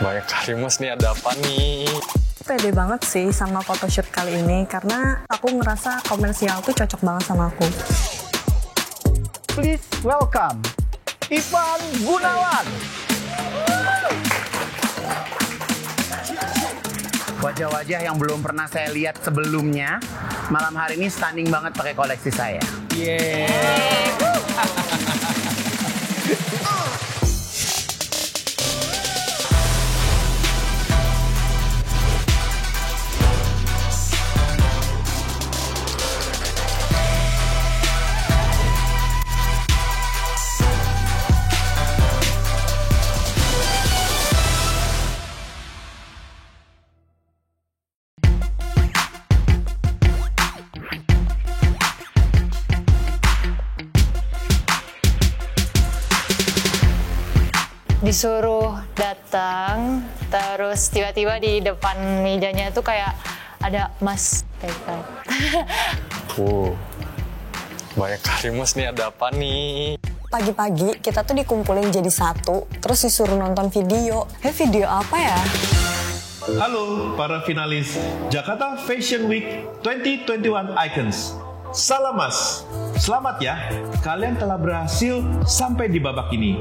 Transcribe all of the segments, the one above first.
Banyak kali Mas, nih ada apa nih? Pede banget sih sama photoshoot kali ini karena aku ngerasa komersial tuh cocok banget sama aku. Please welcome Ivan Gunawan. Wajah-wajah yang belum pernah saya lihat sebelumnya, malam hari ini stunning banget pakai koleksi saya. Disuruh datang, terus tiba-tiba di depan mejanya tuh kayak ada Mas Tekan. Banyak kali Mas, nih ada apa nih? Pagi-pagi kita tuh dikumpulin jadi satu, terus disuruh nonton video. Video apa ya? Halo para finalis Jakarta Fashion Week 2021 Icons. Salam Mas, selamat ya, kalian telah berhasil sampai di babak ini.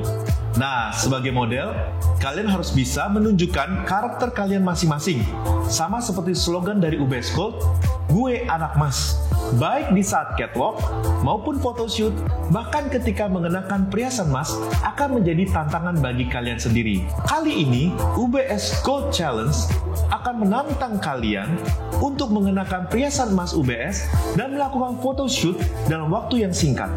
Nah, sebagai model, kalian harus bisa menunjukkan karakter kalian masing-masing. Sama seperti slogan dari UBS Gold, gue anak Mas. Baik di saat catwalk maupun photoshoot, bahkan ketika mengenakan perhiasan Mas akan menjadi tantangan bagi kalian sendiri. Kali ini, UBS Gold Challenge akan menantang kalian untuk mengenakan perhiasan Mas UBS dan melakukan photoshoot dalam waktu yang singkat.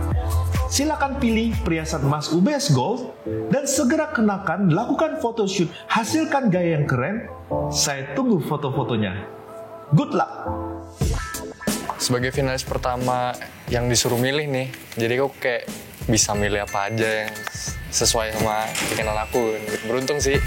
Silakan pilih perhiasan Mas UBS Gold dan segera kenakan, lakukan photoshoot, hasilkan gaya yang keren. Saya tunggu foto-fotonya. Good luck! Sebagai finalis pertama yang disuruh milih nih, jadi aku kayak bisa milih apa aja yang sesuai sama keinginan aku. Beruntung sih.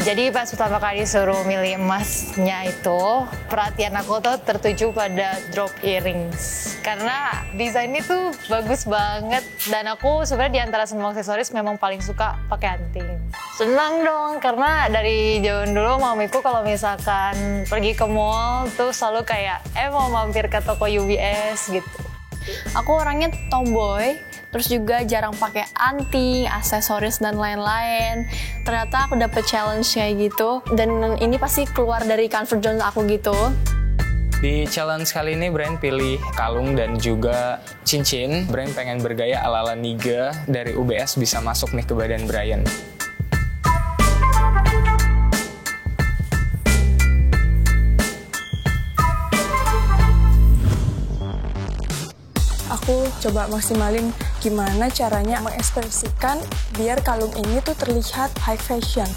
Jadi pas pertama kali disuruh milih emasnya itu, perhatian aku tuh tertuju pada drop earrings. Karena desainnya tuh bagus banget, dan aku sebenarnya di antara semua aksesoris memang paling suka pakai anting. Senang dong, karena dari zaman dulu mamiku kalau misalkan pergi ke mall tuh selalu kayak, mau mampir ke toko UBS gitu. Aku orangnya tomboy, terus juga jarang pakai anting, aksesoris dan lain-lain. Ternyata aku dapet challenge kayak gitu, dan ini pasti keluar dari comfort zone aku gitu. Di challenge kali ini Brian pilih kalung dan juga cincin. Brian pengen bergaya ala-ala Niga dari UBS bisa masuk nih ke badan Brian. Aku coba maksimalin gimana caranya mengekspresikan biar kalung ini tuh terlihat high fashion.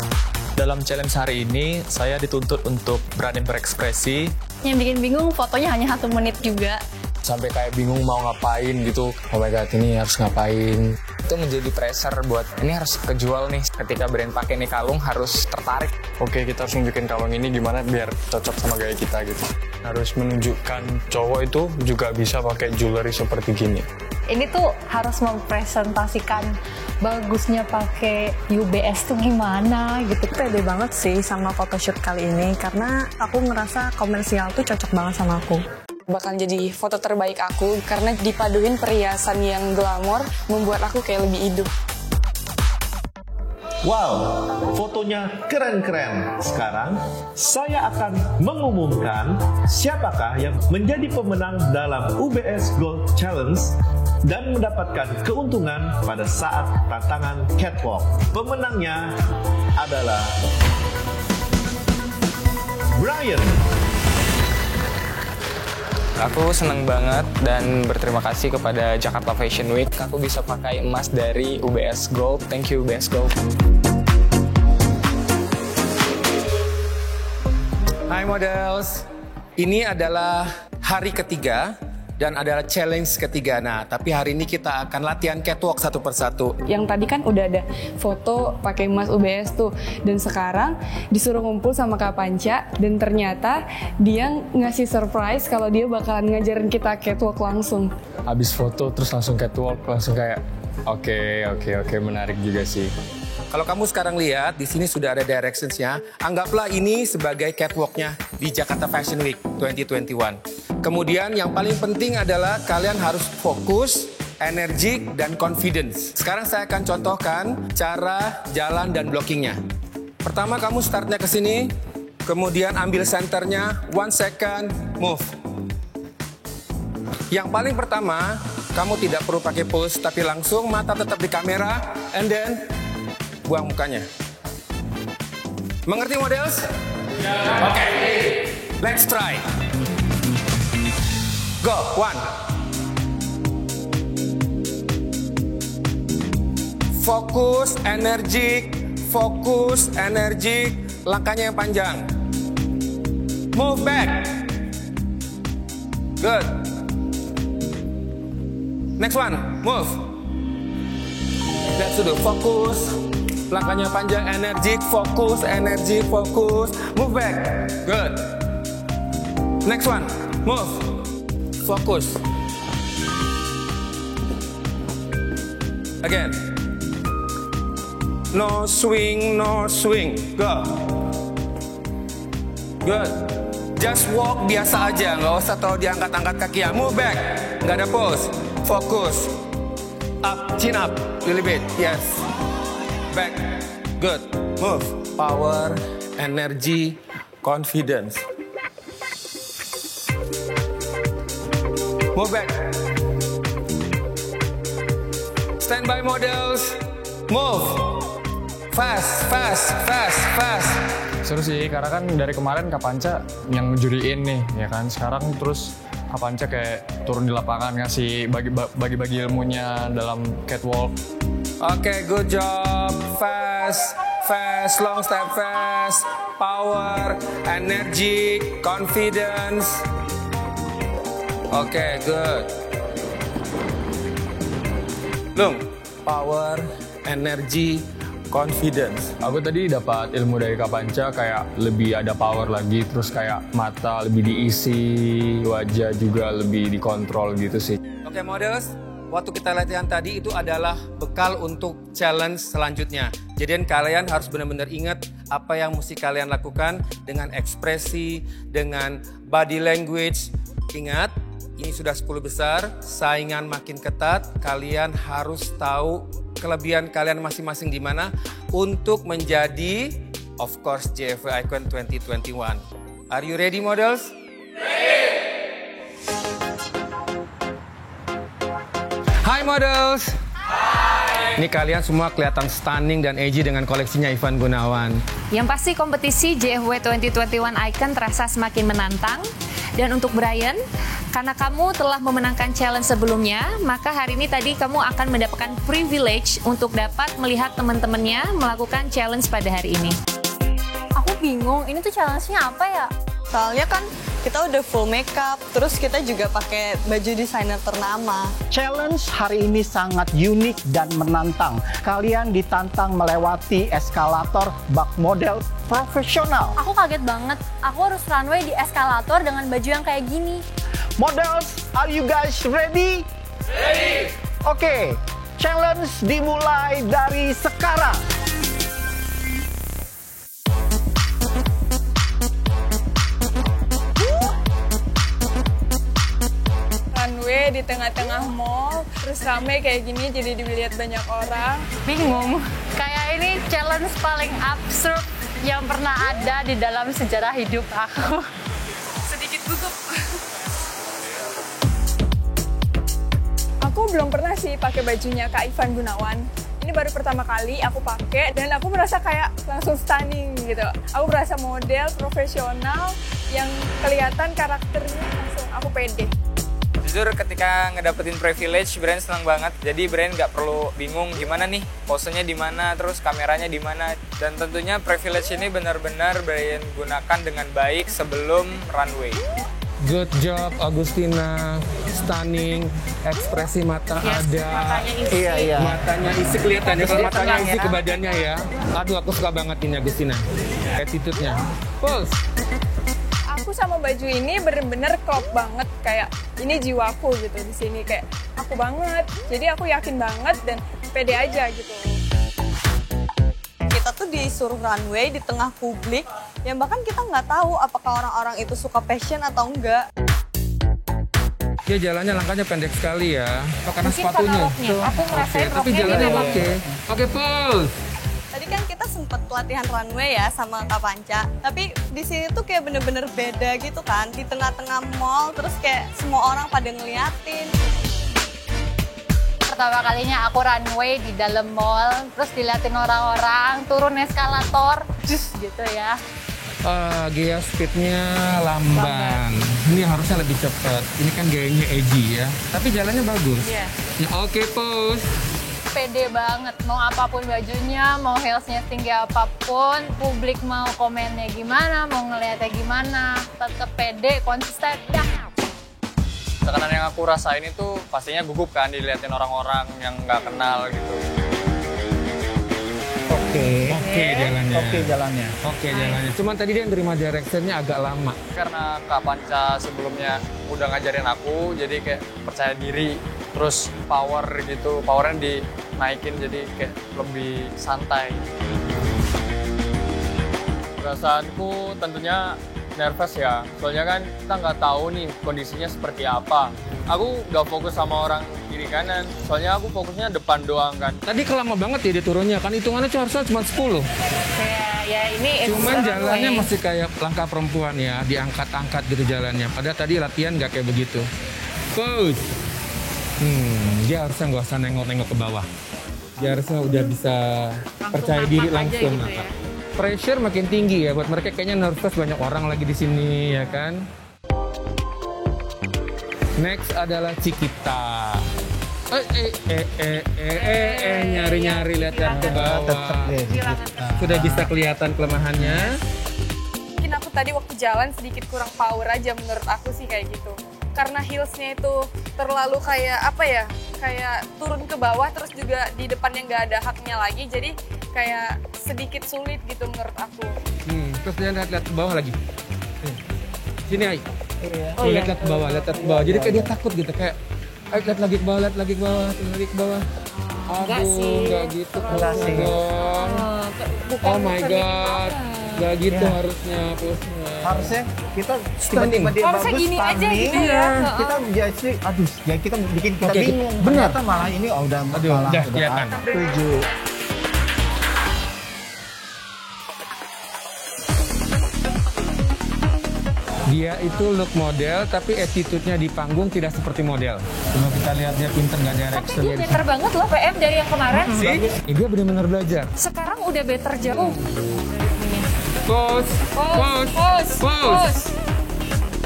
Dalam challenge hari ini, saya dituntut untuk berani berekspresi. Yang bikin bingung fotonya hanya 1 menit juga. Sampai kayak bingung mau ngapain gitu. Oh my god, ini harus ngapain. Itu menjadi pressure buat ini harus kejual nih. Ketika Brian pakai nih kalung harus tertarik. Oke, kita harus nunjukin kalung ini gimana biar cocok sama gaya kita gitu. Harus menunjukkan cowok itu juga bisa pakai jewelry seperti gini. Ini tuh harus mempresentasikan bagusnya pakai UBS tuh gimana gitu. Pede banget sih sama photoshoot kali ini karena aku ngerasa komersial tuh cocok banget sama aku. Bakal jadi foto terbaik aku karena dipaduin perhiasan yang glamor membuat aku kayak lebih hidup. Wow, fotonya keren-keren. Sekarang, saya akan mengumumkan siapakah yang menjadi pemenang dalam UBS Gold Challenge dan mendapatkan keuntungan pada saat tantangan catwalk. Pemenangnya adalah Brian. Aku seneng banget dan berterima kasih kepada Jakarta Fashion Week. Aku bisa pakai emas dari UBS Gold. Thank you UBS Gold. Hai models, ini adalah hari ketiga dan adalah challenge ketiga. Nah, tapi hari ini kita akan latihan catwalk satu persatu. Yang tadi kan udah ada foto pakai emas UBS tuh, dan sekarang disuruh ngumpul sama Kak Panca, dan ternyata dia ngasih surprise kalau dia bakalan ngajarin kita catwalk langsung. Habis foto terus langsung catwalk, langsung kayak oke, menarik juga sih. Kalau kamu sekarang lihat, di sini sudah ada directions-nya. Anggaplah ini sebagai catwalk-nya di Jakarta Fashion Week 2021. Kemudian yang paling penting adalah kalian harus fokus, energik, dan confidence. Sekarang saya akan contohkan cara jalan dan blockingnya. Pertama kamu startnya ke sini, kemudian ambil centernya, 1 second, move. Yang paling pertama, kamu tidak perlu pakai pose, tapi langsung mata tetap di kamera, and then buang mukanya. Mengerti models? Ya. Oke. Let's try. Go. 1. Fokus, energik, langkahnya yang panjang. Move back. Good. Next one, move. Let's do fokus. Langkahnya panjang, energik, fokus. Move back. Good. Next one. Move. Fokus. Again. No swing. Go. Good. Just walk biasa aja. Nggak usah terlalu diangkat-angkat kaki ya. Move back. Nggak ada pose. Fokus. Up. Chin up. Little bit. Yes. Back. Good. Move. Power, energy, confidence. Move back. Stand by models. Move. Fast. Seru sih, karena kan dari kemarin Kapanca yang juriin nih, ya kan. Sekarang terus Kapanca kayak turun di lapangan ngasih bagi-bagi ilmunya dalam catwalk. Oke, good job. Fast, long step fast. Power, energy, confidence. Oke, good. Lung, power, energy, confidence. Aku tadi dapat ilmu dari Kapanca kayak lebih ada power lagi, terus kayak mata lebih diisi, wajah juga lebih dikontrol gitu sih. Oke, models. Waktu kita latihan tadi itu adalah bekal untuk challenge selanjutnya. Jadi kalian harus benar-benar ingat apa yang mesti kalian lakukan dengan ekspresi, dengan body language. Ingat, ini sudah 10 besar, saingan makin ketat. Kalian harus tahu kelebihan kalian masing-masing di mana untuk menjadi, of course, JFW Icon 2021. Are you ready, models? Ready! Hai models. Hai. Ini kalian semua kelihatan stunning dan edgy dengan koleksinya Ivan Gunawan. Yang pasti kompetisi JFW 2021 Icon terasa semakin menantang. Dan untuk Brian, karena kamu telah memenangkan challenge sebelumnya, maka hari ini tadi kamu akan mendapatkan privilege untuk dapat melihat teman-temannya melakukan challenge pada hari ini. Aku bingung, ini tuh challenge-nya apa ya? Soalnya kan kita udah full makeup, terus kita juga pakai baju desainer ternama. Challenge hari ini sangat unik dan menantang. Kalian ditantang melewati eskalator bak model profesional. Aku kaget banget, aku harus runway di eskalator dengan baju yang kayak gini. Models, are you guys ready? Ready! Oke, challenge dimulai dari sekarang. Runway di tengah-tengah mall, terus rame kayak gini jadi dilihat banyak orang. Bingung, kayak ini challenge paling absurd yang pernah ada di dalam sejarah hidup aku. Sedikit gugup. Aku belum pernah sih pakai bajunya Kak Ivan Gunawan. Ini baru pertama kali aku pakai dan aku merasa kayak langsung stunning gitu. Aku berasa model profesional yang kelihatan karakternya langsung aku pede. Jujur ketika ngedapetin privilege, Brian senang banget. Jadi Brian nggak perlu bingung gimana nih posenya di mana, terus kameranya di mana. Dan tentunya privilege ini benar-benar Brian gunakan dengan baik sebelum runway. Good job Agustina, stunning, ekspresi mata ada. Matanya isi. Iya. Matanya isi kelihatan ya, kalau matanya isi ya. ke badannya ya. Aduh, aku suka banget ini Agustina. Attitude-nya. Pulse. Aku sama baju ini bener-bener klop banget, kayak ini jiwaku gitu di sini, kayak aku banget. Jadi aku yakin banget dan pede aja gitu. disuruh runway di tengah publik yang bahkan kita nggak tahu apakah orang-orang itu suka fashion atau enggak. Dia jalannya langkahnya pendek sekali ya. Karena Mungkin sepatunya. karena roknya. Aku ngerasain Tapi roknya jalannya beda. oke. Oke, pause. Tadi kan kita sempat pelatihan runway ya sama Kak Panca. Tapi di sini tuh kayak bener-bener beda gitu kan. Di tengah-tengah mall terus kayak semua orang pada ngeliatin. Pertama kalinya aku runway di dalam mall, terus diliatin orang-orang, turun eskalator, jus gitu ya. Gaya speednya lamban. Ini harusnya lebih cepat. Ini kan gayanya edgy ya. Tapi jalannya bagus. Iya. Ya, oke, pause. Pede banget, mau apapun bajunya, mau heelsnya tinggi apapun, publik mau komennya gimana, mau ngeliatnya gimana, tetap pede, konsisten, dah. Tekanan yang aku rasain itu pastinya gugup kan diliatin orang-orang yang nggak kenal gitu. Oke jalannya. Oke jalannya. Cuman tadi dia nerima directionnya agak lama. Karena Kak Panca sebelumnya udah ngajarin aku, jadi kayak percaya diri, terus power gitu, powernya dinaikin jadi kayak lebih santai. Perasaanku tentunya nervous ya, soalnya kan kita nggak tahu nih kondisinya seperti apa. Aku nggak fokus sama orang kiri kanan, soalnya aku fokusnya depan doang kan. Tadi kelama banget ya dia turunnya, kan hitungannya harusnya cuma 10. Ya ini Cuman jalannya masih kayak langkah perempuan ya, diangkat-angkat gitu jalannya. Padahal tadi latihan nggak kayak begitu. Pause. Dia harusnya nggak usah nengok-nengok ke bawah. Dia harusnya udah bisa percaya diri langsung. Gitu ya. Pressure makin tinggi ya buat mereka, kayaknya nervous, banyak orang lagi di sini ya kan. Next adalah Cikita. Nyari-nyari lihat ke bawah. Sudah bisa kelihatan kelemahannya. Mungkin aku tadi waktu jalan sedikit kurang power aja menurut aku sih kayak gitu. Karena heelsnya itu terlalu kayak apa ya, kayak turun ke bawah terus juga di depannya nggak ada haknya lagi, jadi kayak sedikit sulit gitu menurut aku. Terus dia lihat ke bawah lagi. Sini Ai. Lihat ke bawah, lihat ke bawah. Jadi kayak dia takut gitu, kayak lihat lagi ke bawah, lihat lagi ke bawah, lagi ke bawah. Aduh, nggak gitu. Enggak sih. Oh my god. Nggak gitu harusnya plusnya. Harusnya kita tiba-tiba dia Harusnya bagus, gini aja stunning, gitu ya. kita jadi aduh, ya kita bikin kita Oke, bingung. benar. Ternyata malah ini udah Aduh, malah udah kelihatan. Setuju. Dia itu look model, tapi attitude-nya di panggung tidak seperti model. Cuma kita lihat dia pinter nggak direction. Dia better banget loh PM dari yang kemarin. Dia benar-benar belajar. Sekarang udah better jauh. Pause, pause, pause.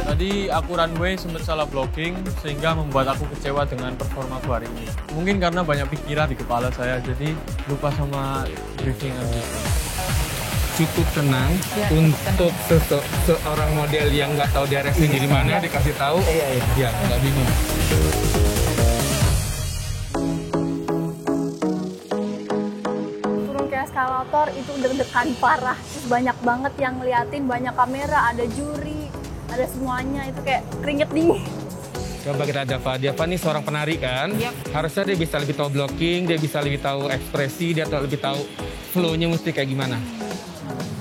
Tadi aku runway sempat salah blocking sehingga membuat aku kecewa dengan performa aku hari ini. Mungkin karena banyak pikiran di kepala saya, jadi lupa sama briefing aja. Cukup tenang untuk seorang model yang nggak tahu direction di mana dikasih tahu, ya nggak bingung. Turun ke eskalator itu deg-degan parah, terus banyak banget yang ngeliatin, banyak kamera, ada juri, ada semuanya, itu kayak keringet dingin. Coba kita ada Dava. Dava nih seorang penari kan, harusnya dia bisa lebih tahu blocking, dia bisa lebih tahu ekspresi, dia lebih tahu flow-nya mesti kayak gimana.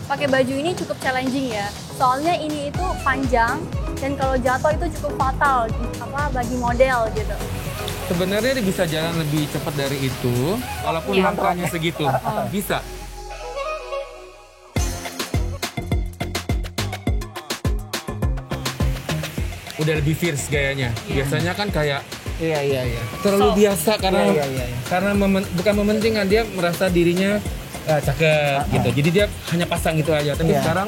Pakai baju ini cukup challenging ya, soalnya ini itu panjang dan kalau jatuh itu cukup fatal bagi model gitu. Sebenarnya dia bisa jalan lebih cepat dari itu, walaupun langkahnya segitu. Bisa. Udah lebih fierce gayanya. Biasanya kan kayak terlalu biasa karena bukan mementingkan, dia merasa dirinya cakep gitu. Jadi dia hanya pasang gitu aja. Tapi sekarang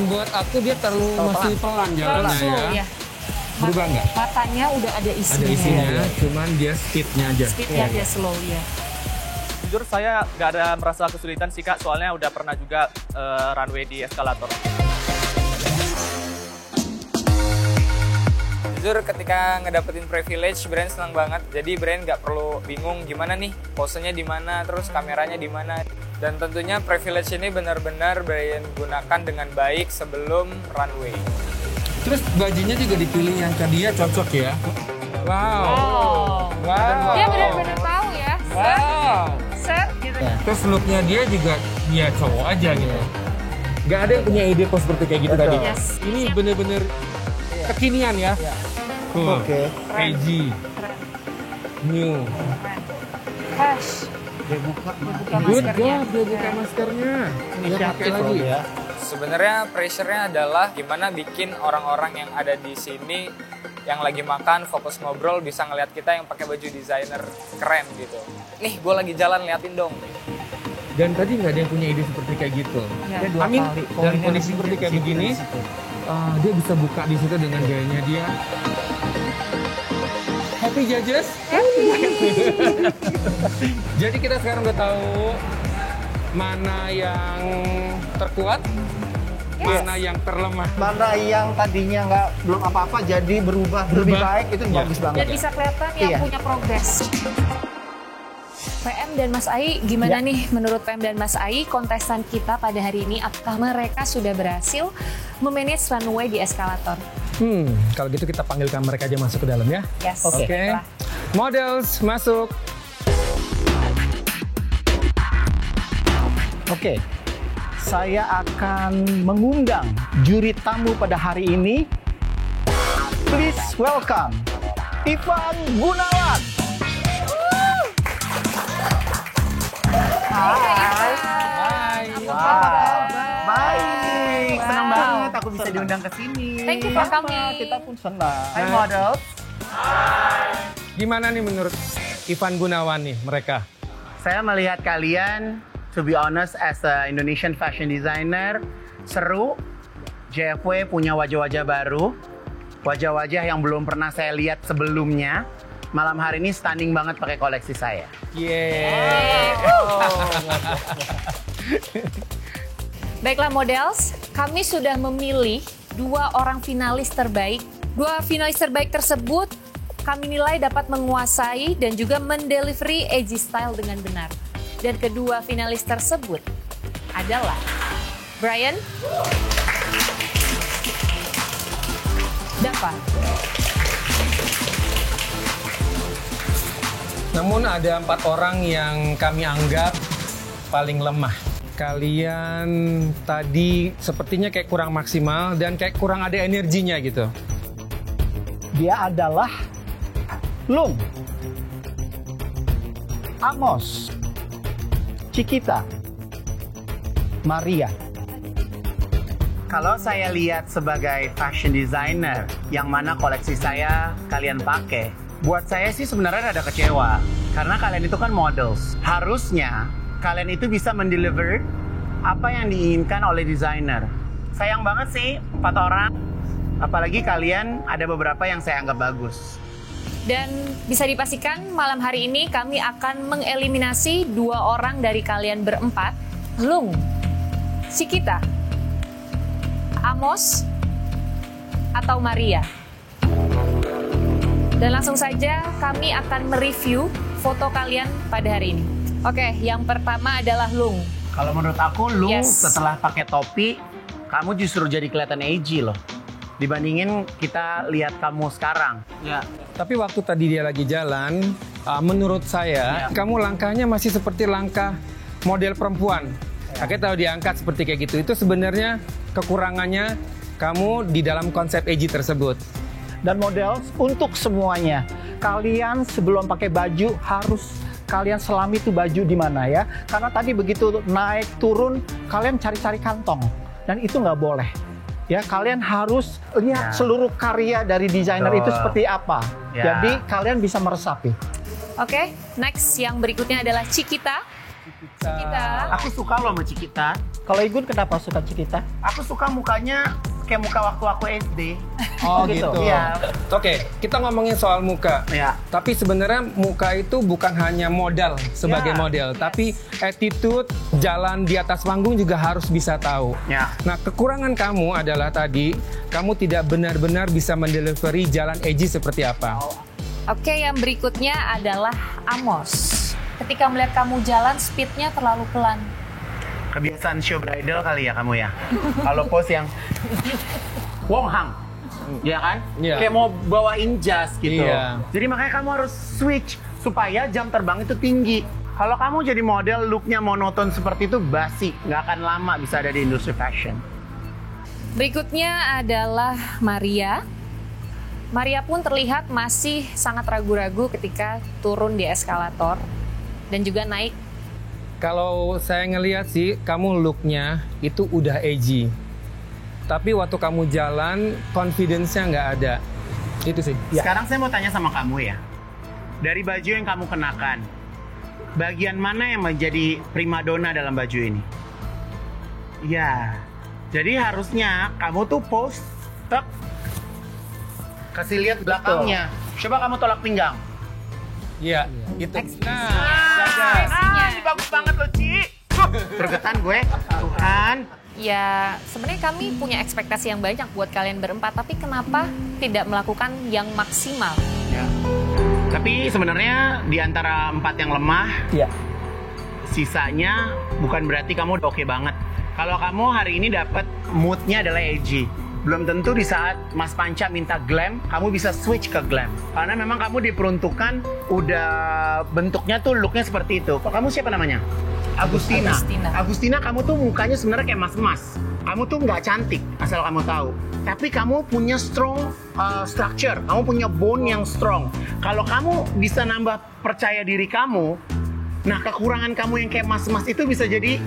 buat aku dia terlalu masih pelan jalannya ya. Berubah nggak? Matanya udah ada isinya. Ada isinya, cuman dia speednya aja. Speednya dia slow ya. Jujur saya nggak ada merasa kesulitan sih Kak, soalnya udah pernah juga runway di eskalator. Jujur ketika ngedapetin privilege, brand senang banget. Jadi brand nggak perlu bingung gimana nih posenya di mana, terus kameranya di mana. Dan tentunya privilege ini benar-benar brand gunakan dengan baik sebelum runway. Terus bajunya juga dipilih yang ke dia cocok ya. Wow. Dia benar-benar tahu ya. Wow. Set gitu Terus looknya dia juga ya cowok aja gitu. Gak ada yang punya ide pose seperti kayak gitu tadi. Ini bener-bener kekinian ya. Cool. Edgy. New. Fresh. Dia buka maskernya. Ini pakai lagi ya. Sebenarnya pressure-nya adalah gimana bikin orang-orang yang ada di sini yang lagi makan, fokus ngobrol, bisa ngeliat kita yang pakai baju desainer keren gitu. Nih, gue lagi jalan, liatin dong. Dan tadi nggak ada yang punya ide seperti kayak gitu. Amin, dan kondisi seperti kayak begini, dia bisa buka di situ dengan gayanya dia. Happy judges? Happy. Jadi kita sekarang udah tahu mana yang terkuat, mana yang terlemah, mana yang tadinya belum apa-apa jadi berubah lebih baik, itu bagus banget. Dan bisa kelihatan yang punya progres. PM dan Mas Ai, gimana nih menurut PM dan Mas Ai kontestan kita pada hari ini? Apakah mereka sudah berhasil memanage runway di eskalator? Kalau gitu kita panggilkan mereka aja masuk ke dalam ya. Yes. Oke. Models masuk. Oke. Saya akan mengundang juri tamu pada hari ini. Please welcome Ivan Gunawan. Hai. Baik, senang banget aku bisa diundang ke sini. Thank you for coming. Kita pun senang. Hai model. Gimana nih menurut Ivan Gunawan nih mereka? Saya melihat kalian, to be honest, as a Indonesian fashion designer, seru. JFW punya wajah-wajah baru, wajah-wajah yang belum pernah saya lihat sebelumnya. Malam hari ini stunning banget pakai koleksi saya. Baiklah models, kami sudah memilih 2 orang finalis terbaik. 2 finalis terbaik tersebut kami nilai dapat menguasai dan juga mendelivery edgy style dengan benar. Dan kedua finalis tersebut adalah Brian, Dava. Namun ada 4 orang yang kami anggap paling lemah. Kalian tadi sepertinya kayak kurang maksimal dan kayak kurang ada energinya gitu. Dia adalah Lung, Amos, Cikita, Maria. Kalau saya lihat sebagai fashion designer, yang mana koleksi saya kalian pakai, buat saya sih sebenarnya ada kecewa. Karena kalian itu kan models. Harusnya kalian itu bisa mendeliver apa yang diinginkan oleh desainer. Sayang banget sih 4 orang. Apalagi kalian ada beberapa yang saya anggap bagus. Dan bisa dipastikan malam hari ini kami akan mengeliminasi 2 orang dari kalian berempat. Lung, Cikita, Amos, atau Maria. Dan langsung saja kami akan mereview foto kalian pada hari ini. Oke, yang pertama adalah Lung. Kalau menurut aku, Lung setelah pakai topi, kamu justru jadi kelihatan edgy loh. Dibandingin kita lihat kamu sekarang. Ya. Tapi waktu tadi dia lagi jalan, menurut saya, kamu langkahnya masih seperti langkah model perempuan. Akhirnya tahu diangkat seperti kayak gitu. Itu sebenarnya kekurangannya kamu di dalam konsep edgy tersebut. Dan model untuk semuanya, kalian sebelum pakai baju harus kalian selami tuh baju di mana ya. Karena tadi begitu naik turun, kalian cari-cari kantong. Dan itu nggak boleh. Ya, kalian harus lihat seluruh karya dari desainer itu seperti apa. Jadi kalian bisa meresapi. Oke, next yang berikutnya adalah Cikita. Cikita. Aku suka loh sama Cikita. Kalau Igun kenapa suka Cikita? Aku suka mukanya kayak muka waktu aku SD. Oh gitu. Iya. Oke, kita ngomongin soal muka. Ya. Tapi sebenarnya muka itu bukan hanya modal sebagai model, tapi attitude, jalan di atas panggung juga harus bisa tahu. Ya. Nah, kekurangan kamu adalah tadi kamu tidak benar-benar bisa mendelivery jalan edgy seperti apa. Oke, yang berikutnya adalah Amos. Ketika melihat kamu jalan, speednya terlalu pelan. Kebiasaan show bridal kali ya kamu ya. Kalau pose yang Wong Hang, ya kan? Kayak mau bawain jas gitu. Jadi makanya kamu harus switch supaya jam terbang itu tinggi. Kalau kamu jadi model looknya monoton seperti itu basi, nggak akan lama bisa ada di industri fashion. Berikutnya adalah Maria. Maria pun terlihat masih sangat ragu-ragu ketika turun di eskalator dan juga naik. Kalau saya ngelihat sih, kamu looknya itu udah edgy. Tapi waktu kamu jalan, confidence-nya nggak ada. Itu sih. Sekarang saya mau tanya sama kamu ya. Dari baju yang kamu kenakan, bagian mana yang menjadi primadona dalam baju ini? Ya, jadi harusnya kamu tuh pose, tek, kasih lihat belakangnya. Coba kamu tolak pinggang. Iya, itu. Ini bagus banget loh, Ci. Tergetan gue, Tuhan. Ya, sebenarnya kami punya ekspektasi yang banyak buat kalian berempat, tapi kenapa tidak melakukan yang maksimal? Ya. Tapi sebenarnya di antara 4 yang lemah, sisanya bukan berarti kamu udah oke banget. Kalau kamu hari ini dapat moodnya adalah edgy, belum tentu di saat Mas Panca minta glam, kamu bisa switch ke glam. Karena memang kamu diperuntukkan udah bentuknya tuh looknya seperti itu. Kok kamu siapa namanya? Agustina. Agustina, kamu tuh mukanya sebenarnya kayak mas-mas. Kamu tuh nggak cantik, asal kamu tahu. Tapi kamu punya strong structure, kamu punya bone yang strong. Kalau kamu bisa nambah percaya diri kamu, nah kekurangan kamu yang kayak mas-mas itu bisa jadi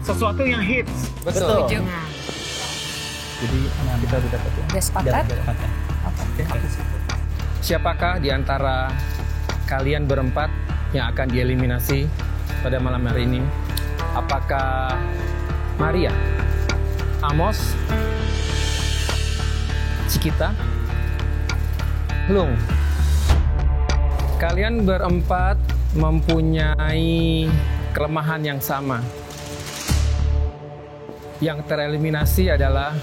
sesuatu yang hits. Betul. Jadi kita udah dapat ya. Udah sepakat? Oke. Siapakah di antara kalian berempat yang akan dieliminasi pada malam hari ini? Apakah Maria, Amos, Cikita, Lung? Kalian berempat mempunyai kelemahan yang sama. Yang tereliminasi adalah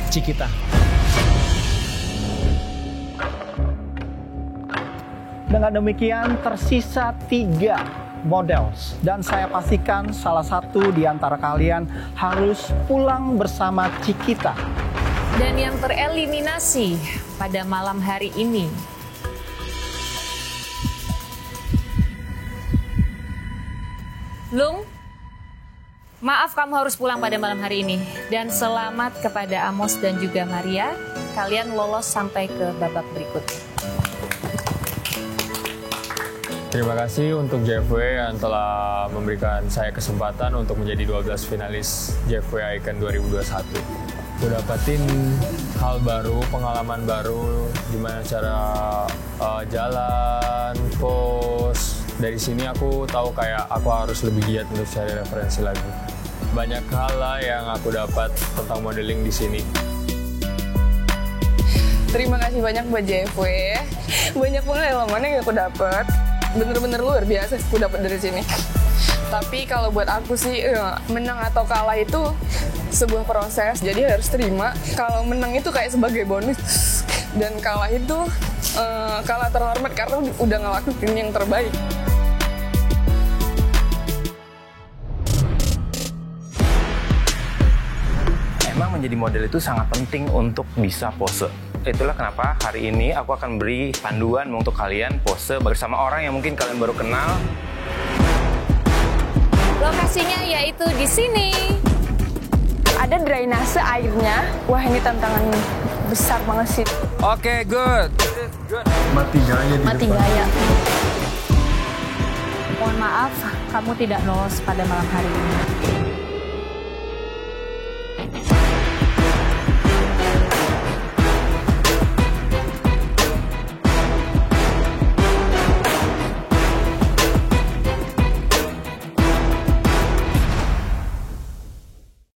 Cikita. Dengan demikian tersisa 3 models. Dan saya pastikan salah satu di antara kalian harus pulang bersama Cikita. Dan yang tereliminasi pada malam hari ini Lung, maaf kamu harus pulang pada malam hari ini. Dan selamat kepada Amos dan juga Maria. Kalian lolos sampai ke babak berikutnya. Terima kasih untuk JFW yang telah memberikan saya kesempatan untuk menjadi 12 finalis JFW Icon 2021. Gue dapetin hal baru, pengalaman baru, gimana cara jalan, pose. Dari sini aku tahu kayak aku harus lebih giat untuk cari referensi lagi. Banyak hal lah yang aku dapat tentang modeling di sini. Terima kasih banyak buat JFW. Banyak pengalaman yang aku dapat. Bener-bener luar biasa aku dapat dari sini. Tapi kalau buat aku sih menang atau kalah itu sebuah proses, jadi harus terima. Kalau menang itu kayak sebagai bonus, dan kalah itu kalah terhormat karena udah ngelakuin yang terbaik. Emang menjadi model itu sangat penting untuk bisa pose. Itulah kenapa hari ini aku akan beri panduan untuk kalian pose bersama orang yang mungkin kalian baru kenal. Lokasinya yaitu di sini. Ada drainase airnya. Wah, ini tantangan besar banget sih. Oke, good. Mati gaya di Mati depan. gaya. Mohon maaf, kamu tidak lolos pada malam hari ini.